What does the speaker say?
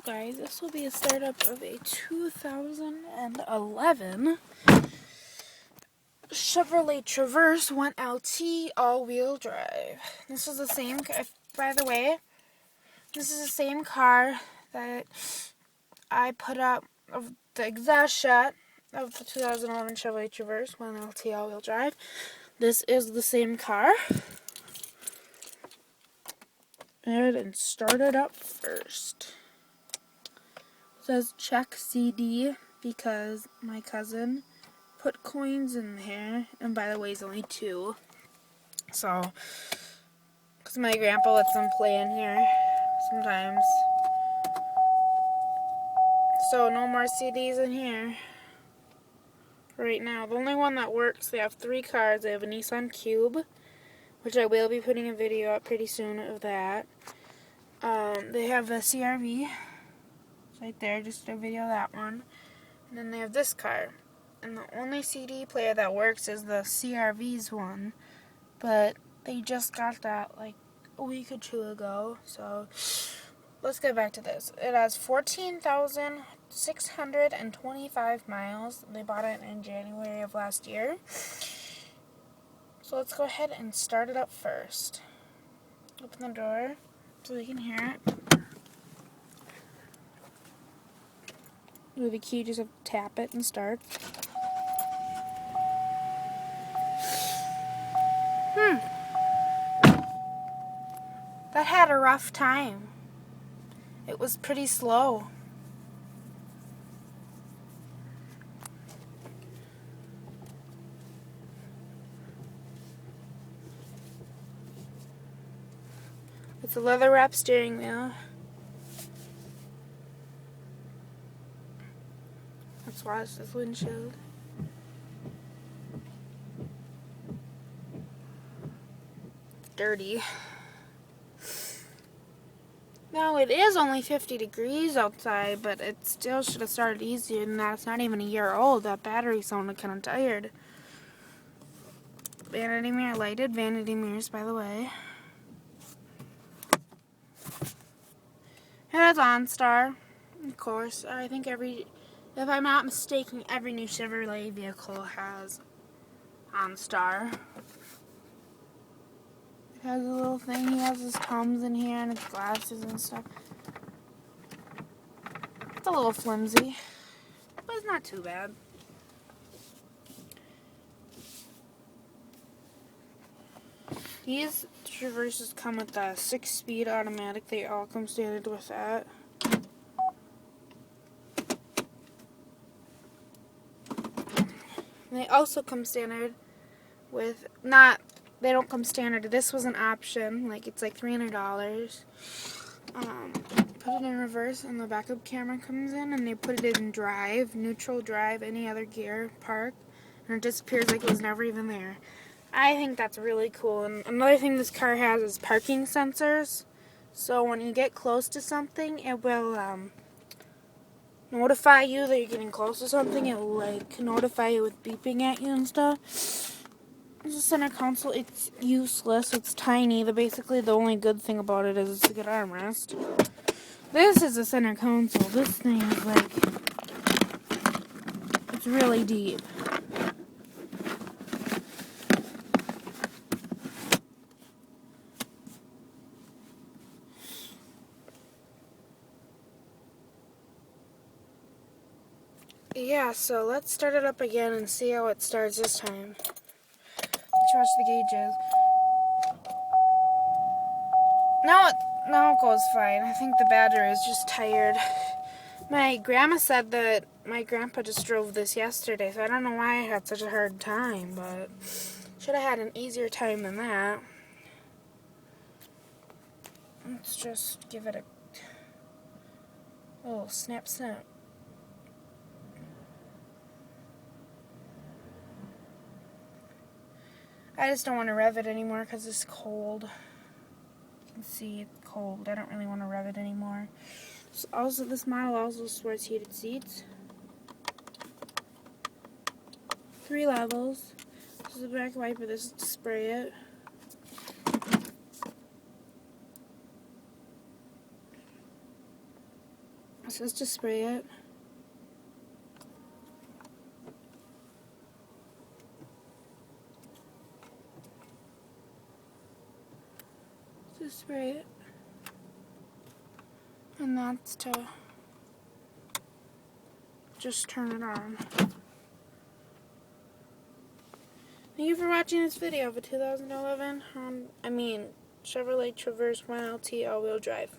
guys, this will be a startup of a 2011 Chevrolet Traverse 1LT all-wheel drive. This is the same, by the way, this is the same car that I put up of the exhaust shot of the 2011 Chevrolet Traverse 1LT all-wheel drive. This is the same car. And start it up first. It says check CD because my cousin put coins in here, and by the way, he's only 2. So, because my grandpa lets them play in here sometimes. So, no more CDs in here right now. The only one that works, they have 3 cars. They have a Nissan Cube, which I will be putting a video up pretty soon of that. They have the CRV. Right there, just a video of that one. And then they have this car. And the only CD player that works is the CRV's one. But they just got that like a week or 2 ago. So let's get back to this. It has 14,625 miles. They bought it in January of last year. So let's go ahead and start it up first. Open the door so we can hear it. With the key, just have to tap it and start. That had a rough time. It was pretty slow. It's a leather wrap steering wheel. Let's watch this windshield. It's dirty. Now it is only 50 degrees outside, but it still should have started easier than that. It's not even a year old. That battery sounded kind of tired. Vanity mirror lighted. Vanity mirrors, by the way. It has OnStar, of course. I think if I'm not mistaken, every new Chevrolet vehicle has OnStar. It has a little thing. He has his Tums in here and his glasses and stuff. It's a little flimsy, but it's not too bad. These Traverses come with a 6-speed automatic. They all come standard with that. And they also come standard with, they don't come standard. This was an option. Like, it's like $300. Put it in reverse and the backup camera comes in, and they put it in drive, neutral drive, any other gear, park, and it disappears like it was never even there. I think that's really cool. And another thing this car has is parking sensors. So when you get close to something, it will notify you that you're getting close to something. It will like notify you with beeping at you and stuff. This is center console. It's useless. It's tiny. Basically the only good thing about it is it's a good armrest. This is a center console. This thing is like, it's really deep. Yeah, so let's start it up again and see how it starts this time. Let's watch the gauges. Now it goes fine. I think the battery is just tired. My grandma said that my grandpa just drove this yesterday, so I don't know why I had such a hard time, but should have had an easier time than that. Let's just give it a little snap snap. I just don't want to rev it anymore because it's cold. You can see it's cold. I don't really want to rev it anymore. So also, this model also supports heated seats. 3 levels. This is a back wiper. This is to spray it. It says to spray it. To spray it. And that's to just turn it on. Thank you for watching this video of a 2011 Chevrolet Traverse 1LT all-wheel drive.